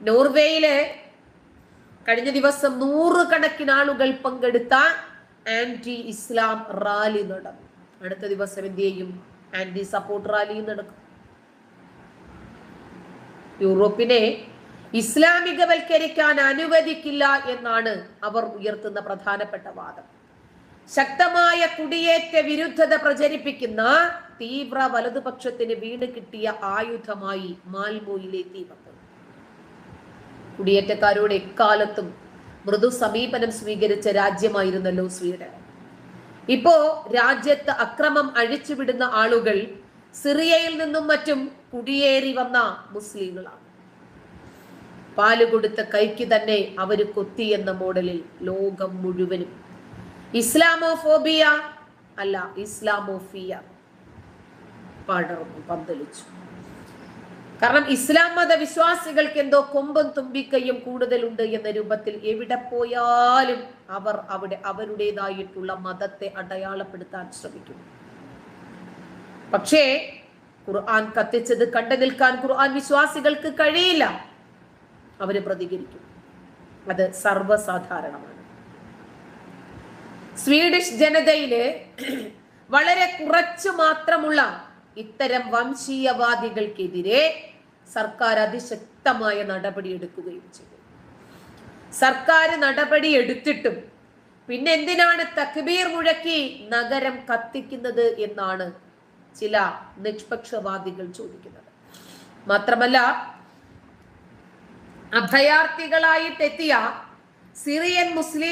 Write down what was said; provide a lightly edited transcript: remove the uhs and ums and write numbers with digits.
നോർവേയില് കഴിഞ്ഞ ദിവസം 100 കണക്കിന് ആളുകൾ പങ്കെടുത്ത ആന്റി ഇസ്ലാം റാലി നടന്നു. അടുത്ത ദിവസം എന്ത് ചെയ്യും? ആന്റി സപ്പോർട്ട് റാലി നടക്കും. യൂറോപ്പിനെ ഇസ്ലാമികവൽക്കരിക്കാൻ അനുവദിക്കില്ല എന്നാണ് അവർ ഉയർത്തുന്ന പ്രധാനപ്പെട്ട വാദം. ശക്തമായ കുടിയേറ്റ വിരുദ്ധത പ്രചരിപ്പിക്കുന്ന തീവ്ര വലതുപക്ഷത്തിന് വീണ് കിട്ടിയ ആയുധമായി മാൽമോയിലെ തീവ്രത. കുടിയേറ്റക്കാരോട് എക്കാലത്തും മൃദു സമീപനം സ്വീകരിച്ച രാജ്യമായിരുന്നല്ലോ സ്വീഡൻ. ഇപ്പോ രാജ്യത്ത് അക്രമം അഴിച്ചുവിടുന്ന ആളുകൾ സിറിയയിൽ നിന്നും മറ്റും കുടിയേറി വന്ന മുസ്ലിങ്ങളാണ്. പാല് കൊടുത്ത കൈക്ക് തന്നെ അവര് കൊത്തി എന്ന മോഡലിൽ ലോകം മുഴുവനും ഇസ്ലാമോഫോബിയ അല്ല ഇസ്ലാമോഫിയ പടർന്നു പന്തലിച്ചു. കാരണം ഇസ്ലാം മത വിശ്വാസികൾക്ക് എന്തോ കൊമ്പും തുമ്പിക്കൈയും കൂടുതലുണ്ട് എന്ന രൂപത്തിൽ എവിടെ പോയാലും അവർ അവിടെ അവരുടേതായിട്ടുള്ള മതത്തെ അടയാളപ്പെടുത്താൻ ശ്രമിക്കും. പക്ഷേ ഖുർആൻ കത്തിച്ചത് കണ്ടു നിൽക്കാൻ ഖുർആൻ വിശ്വാസികൾക്ക് കഴിയില്ല. അവര് പ്രതികരിക്കും. അത് സർവ്വസാധാരണമാണ്. സ്വീഡിഷ് ജനതയില് വളരെ കുറച്ചു മാത്രമുള്ള ഇത്തരം വംശീയവാദികൾക്കെതിരെ സർക്കാർ അതിശക്തമായ നടപടി എടുക്കുകയും ചെയ്തു. സർക്കാർ നടപടി എടുത്തിട്ടും പിന്നെ എന്തിനാണ് തക്ബീർ മുഴക്കി നഗരം കത്തിക്കുന്നത് എന്നാണ് ചില നിഷ്പക്ഷവാദികൾ ചോദിക്കുന്നത്. മാത്രമല്ല, അഭയാർത്ഥികളായിട്ടെത്തിയ സിറിയൻ മുസ്ലിം